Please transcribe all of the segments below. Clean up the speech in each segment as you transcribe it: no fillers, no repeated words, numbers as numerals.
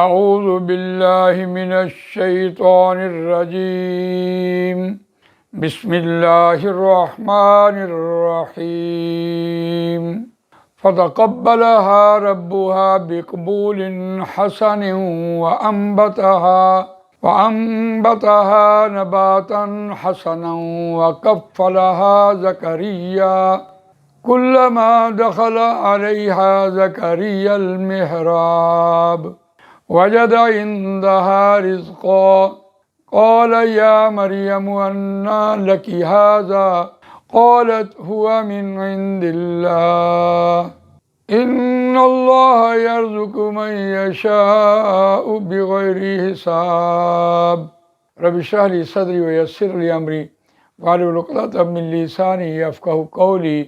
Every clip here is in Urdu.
اعوذ باللہ من الشیطان الرجیم بسم اللہ الرحمن الرحیم فتقبلها ربها بقبول حسن وأنبتها نباتا حسنا وكفلها زكريا كلما دخل عليها زكريا المحراب وجد عندها رزقا قال يا مريم أنى لك هذا قالت هو من عند الله إن الله يرزق من يشاء بغير حساب رب اشرح لي صدري ويسر لي أمري واحلل عقدة من لساني يفقهوا قولي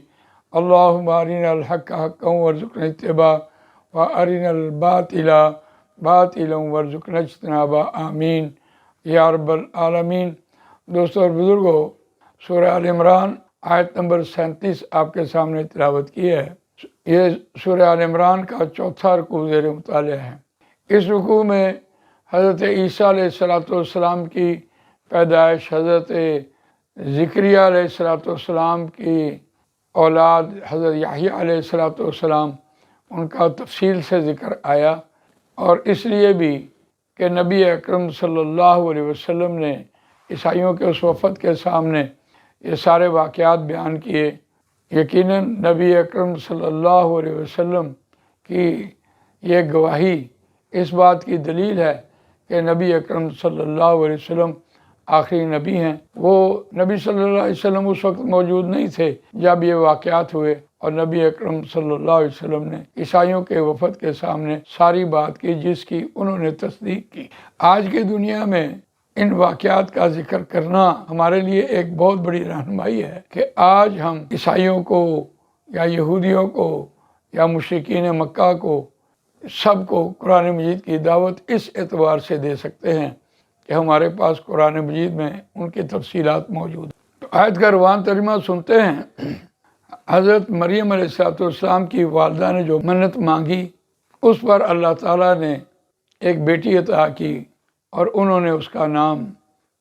اللهم أرنا الحق حقا وارزقنا اتباعه وأرنا الباطل باطلا وارزقنا اجتنابه آمین یا رب العالمین۔ دوستو اور بزرگوں، سورہ آل عمران آیت نمبر 37 آپ کے سامنے تلاوت کی ہے۔ یہ سورہ آل عمران کا چوتھا رکوع زیر مطالعہ ہے۔ اس رکوع میں حضرت عیسیٰ علیہ السلام کی پیدائش، حضرت زکریا علیہ السلام کی اولاد حضرت یحییٰ علیہ السلام ان کا تفصیل سے ذکر آیا، اور اس لیے بھی کہ نبی اکرم صلی اللہ علیہ وسلم نے عیسائیوں کے اس وفد کے سامنے یہ سارے واقعات بیان کیے۔ یقیناً نبی اکرم صلی اللہ علیہ وسلم کی یہ گواہی اس بات کی دلیل ہے کہ نبی اکرم صلی اللہ علیہ وسلم آخری نبی ہیں۔ وہ نبی صلی اللہ علیہ وسلم اس وقت موجود نہیں تھے جب یہ واقعات ہوئے، اور نبی اکرم صلی اللہ علیہ وسلم نے عیسائیوں کے وفد کے سامنے ساری بات کی جس کی انہوں نے تصدیق کی۔ آج کی دنیا میں ان واقعات کا ذکر کرنا ہمارے لیے ایک بہت بڑی رہنمائی ہے کہ آج ہم عیسائیوں کو یا یہودیوں کو یا مشرکین مکہ کو سب کو قرآن مجید کی دعوت اس اعتبار سے دے سکتے ہیں کہ ہمارے پاس قرآن مجید میں ان کی تفصیلات موجود ہیں۔ تو آیت کا روان ترجمہ سنتے ہیں۔ حضرت مریم علیہ السلام کی والدہ نے جو منت مانگی، اس پر اللہ تعالیٰ نے ایک بیٹی عطا کی اور انہوں نے اس کا نام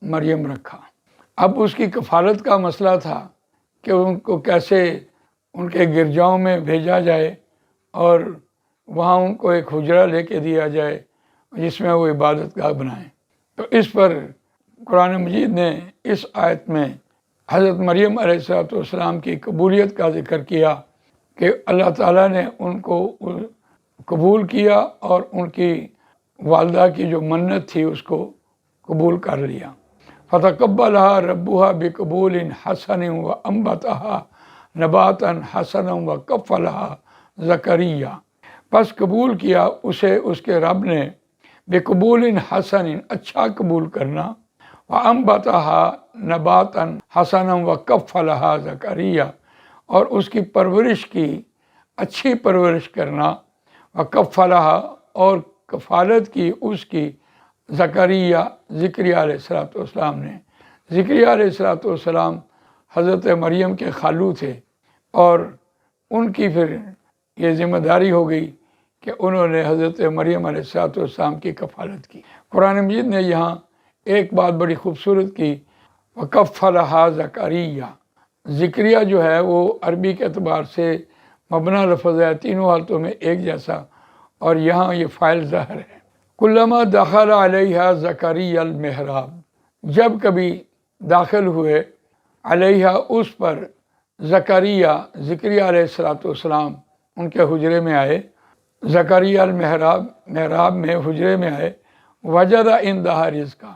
مریم رکھا۔ اب اس کی کفالت کا مسئلہ تھا کہ ان کو کیسے ان کے گرجاؤں میں بھیجا جائے اور وہاں ان کو ایک حجرہ لے کے دیا جائے جس میں وہ عبادت گاہ بنائیں۔ تو اس پر قرآن مجید نے اس آیت میں حضرت مریم علیہ السلام کی قبولیت کا ذکر کیا کہ اللہ تعالیٰ نے ان کو قبول کیا اور ان کی والدہ کی جو منت تھی اس کو قبول کر لیا۔ فتقبلها ربها بقبول حسن وانبتها نباتا حسنا وکفلها زکریا، پس قبول کیا اسے اس کے رب نے بقبول حسن، اچھا قبول کرنا، وانبتها نباتا حسنا وکفلها زکریا، اور اس کی پرورش کی، اچھی پرورش کرنا، وکفلها، اور کفالت کی اس کی، زکریا علیہ السلام نے۔ زکریا علیہ السلام حضرت مریم کے خالو تھے، اور ان کی پھر یہ ذمہ داری ہو گئی کہ انہوں نے حضرت مریم علیہ السلام کی کفالت کی۔ قرآن مجید نے یہاں ایک بات بڑی خوبصورت کی، وکفلها زکریا۔ زکریا جو ہے وہ عربی کے اعتبار سے مبنی لفظ ہے، تینوں حالتوں میں ایک جیسا، اور یہاں یہ فاعل ظاہر ہے۔ کلما دخل علیہ زکریا المحراب، جب کبھی داخل ہوئے علیہ اس پر، زکریا علیہ السلام ان کے حجرے میں آئے، زکریا المحراب، محراب میں، حجرے میں آئے، وجد عندہا رزقا،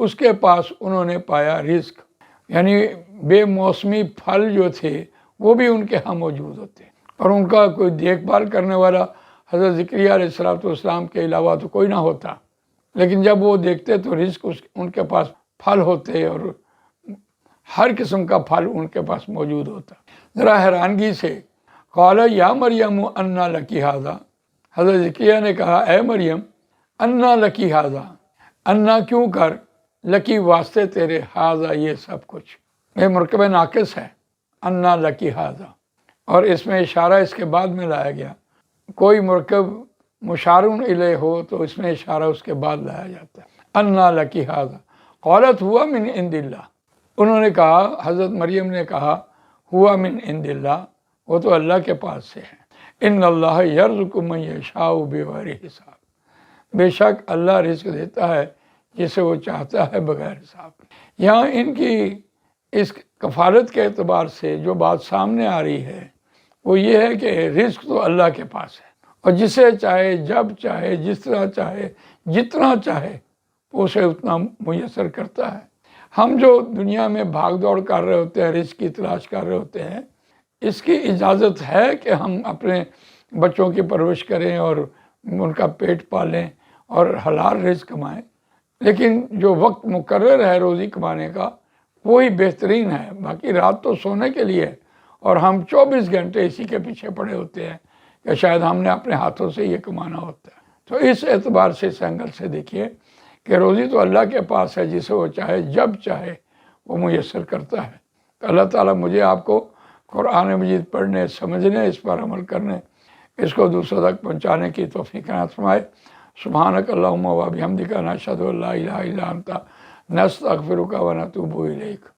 اس کے پاس انہوں نے پایا رزق، یعنی بے موسمی پھل جو تھے وہ بھی ان کے ہاں موجود ہوتے، اور ان کا کوئی دیکھ بھال کرنے والا حضرت زکریا علیہ السلام کے علاوہ تو کوئی نہ ہوتا، لیکن جب وہ دیکھتے تو رزق ان کے پاس پھل ہوتے، اور ہر قسم کا پھل ان کے پاس موجود ہوتا۔ ذرا حیرانگی سے قال یا مریم انا لکی ھذا، حضرت زکریا نے کہا اے مریم انا لکی ھذا، انا کیوں کر، لکی واسطے تیرے، ھذا یہ سب کچھ، یہ مرکب ناقص ہے، انا لکی ھذا، اور اس میں اشارہ اس کے بعد میں لایا گیا۔ کوئی مرکب مشارون الیہ ہو تو اس میں اشارہ اس کے بعد لایا جاتا ہے۔ انا لکی ھذا قالت ہوا من عند اللہ، انہوں نے کہا، حضرت مریم نے کہا ہوا من عند اللہ، وہ تو اللہ کے پاس سے ہے۔ ان اللہ یرزق من یشاء بغیر حساب، بے شک اللہ رزق دیتا ہے جسے وہ چاہتا ہے بغیر حساب۔ یہاں ان کی اس کفالت کے اعتبار سے جو بات سامنے آ رہی ہے وہ یہ ہے کہ رزق تو اللہ کے پاس ہے، اور جسے چاہے، جب چاہے، جس طرح چاہے، جتنا چاہے اسے اتنا میسر کرتا ہے۔ ہم جو دنیا میں بھاگ دوڑ کر رہے ہوتے ہیں، رزق کی تلاش کر رہے ہوتے ہیں، اس کی اجازت ہے کہ ہم اپنے بچوں کی پرورش کریں اور ان کا پیٹ پالیں اور حلال رزق کمائیں، لیکن جو وقت مقرر ہے روزی کمانے کا وہی بہترین ہے۔ باقی رات تو سونے کے لیے ہے، اور ہم 24 گھنٹے اسی کے پیچھے پڑے ہوتے ہیں کہ شاید ہم نے اپنے ہاتھوں سے یہ کمانا ہوتا ہے۔ تو اس اعتبار سے، اس اینگل سے دیکھیے کہ روزی تو اللہ کے پاس ہے، جسے وہ چاہے جب چاہے وہ میسر کرتا ہے۔ تو اللہ تعالیٰ مجھے آپ کو قرآن مجید پڑھنے، سمجھنے، اس پر عمل کرنے، اس کو دوسروں تک پہنچانے کی توفیق عنایت فرمائے۔ سبحانک اللہم و بحمدک، نشہد ان لا الہ الا انت، نستغفرک و نتوب الیک۔